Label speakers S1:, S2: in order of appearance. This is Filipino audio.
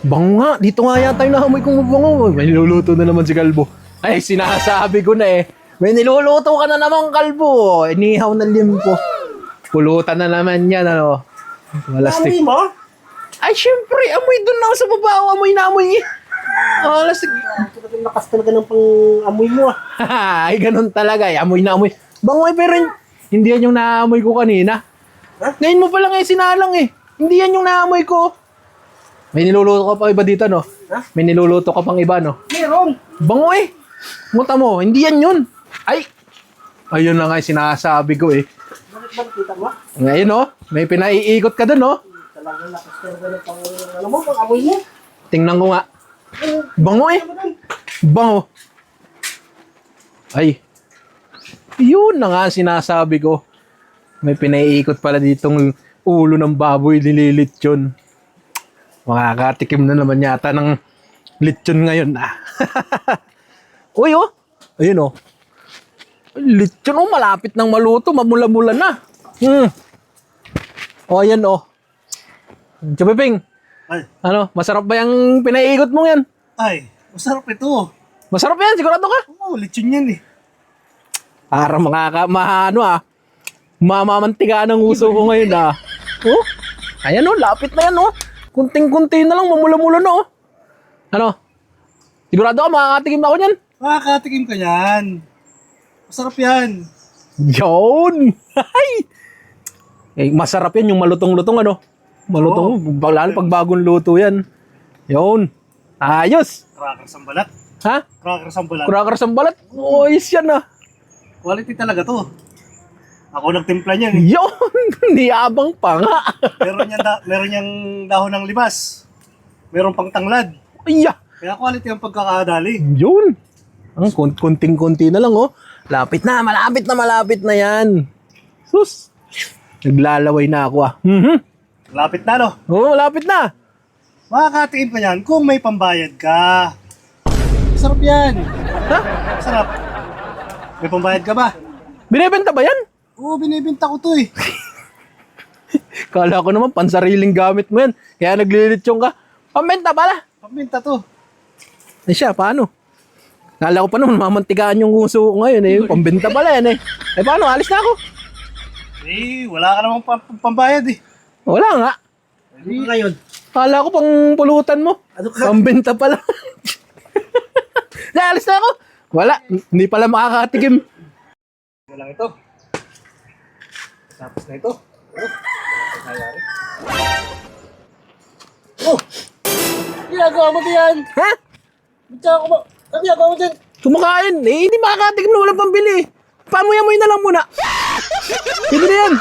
S1: Bango nga, dito nga yata yung naamoy kong mabango. May niluluto na naman si Kalbo. Ay, sinasabi ko na eh. May niluluto ka na naman, Kalbo. Inihaw na limpo. Pulutan na naman yan, ano. Malastik.
S2: Amoy mo?
S1: Ay, syempre, amoy doon lang sa baba. Amoy na amoy eh. Malastik.
S2: Talagang lakas talaga ng pang-amoy mo ah.
S1: Ay, ganun talaga eh. Amoy na amoy. Bango eh, pero hindi yan yung naamoy ko kanina.
S2: Ha?
S1: Ngayon mo pa lang eh, sinalang eh. Hindi yan yung naamoy ko. May niluluto ka pa iba dito, no?
S2: Ha?
S1: May niluluto ka pang iba, no?
S2: Meron.
S1: Bango eh. Muta mo, hindi yan yun. Ay! Ayun na nga yung sinasabi ko eh.
S2: Bakit ba nakita mo?
S1: Ngayon, no? May pinaiikot ka dun, no?
S2: Talagang lakas talaga ng ano mo, pang-amoy mo.
S1: Tingnan ko nga. Bango eh. Bango. Ay. Yun na nga ang sinasabi ko. May pinaiikot pala ditong ulo ng baboy, nililit yun. Makakatikim na naman yata ng lechon ngayon. Uy, oh. Ayun, oh. Lechon, oh. Malapit nang maluto. Mamula-mula na. Oh, ayan, oh. Chupiping.
S2: Ay,
S1: Ano? Masarap ba yung pinaiikot mo yan?
S2: ay, masarap ito.
S1: Masarap yan. Sigurado ka?
S2: Oo, lechon yan eh.
S1: Para mamamantiga ng uso ko ngayon, ah. Oh. Ayan, oh. Lapit na yan, oh. Kunting-kunti na lang, mamula-mula na, oh. Ano? Sigurado ka, makakatikim ako niyan.
S2: Makakatikim ka yan. Masarap yan.
S1: Yun! Ay! Eh, masarap yan yung malutong-lutong, ano? Malutong, lalo pag bagong luto yan. Yun. Ayos!
S2: Crackers ang balat.
S1: Ha?
S2: Crackers ang balat.
S1: Crackers ang balat? Ayos yan, ah.
S2: Quality talaga to. Ako nagtimpla niyan eh.
S1: Yun! Niyabang pa nga.
S2: Meron niyang dahon ng libas. Meron pang tanglad.
S1: Iya!
S2: Kaya quality ang pagkakadali.
S1: Yun! Ang kunting-kunti na lang, oh. Malapit na yan. Sus! Naglalaway na ako, ah.
S2: Lapit na no?
S1: Oo, malapit na.
S2: Makakatikim ka yan kung may pambayad ka. Masarap yan.
S1: Ha?
S2: Masarap. May pambayad ka ba?
S1: Binibenta ba yan?
S2: Oo, binibenta ko to eh.
S1: Kala ko naman, pansariling gamit mo yan. Kaya naglilitsyon ka. Pambenta pala.
S2: Pambenta to.
S1: Eh siya, paano? Kala ko pa naman, mamantigaan yung uso ko ngayon eh. Pambenta pala yan eh. Eh paano, alis na ako.
S2: Eh, wala ka namang pambayad eh.
S1: Wala nga.
S2: Ano ka ngayon?
S1: Kala ko pang pulutan mo.
S2: Ano ka?
S1: Pambenta pala. Alis na ako. Wala, hindi pala makakatikim.
S2: Ito lang ito. Tapos na ito. Nangyari. Oh! Ginagawa mo diyan!
S1: Ha?
S2: Bitsaka ko ba? Ano ginagawa mo dyan?
S1: Kumakain. Eh, hindi makakatikim na walang pambili. Pamuya-muy na lang muna. Pwede na yan.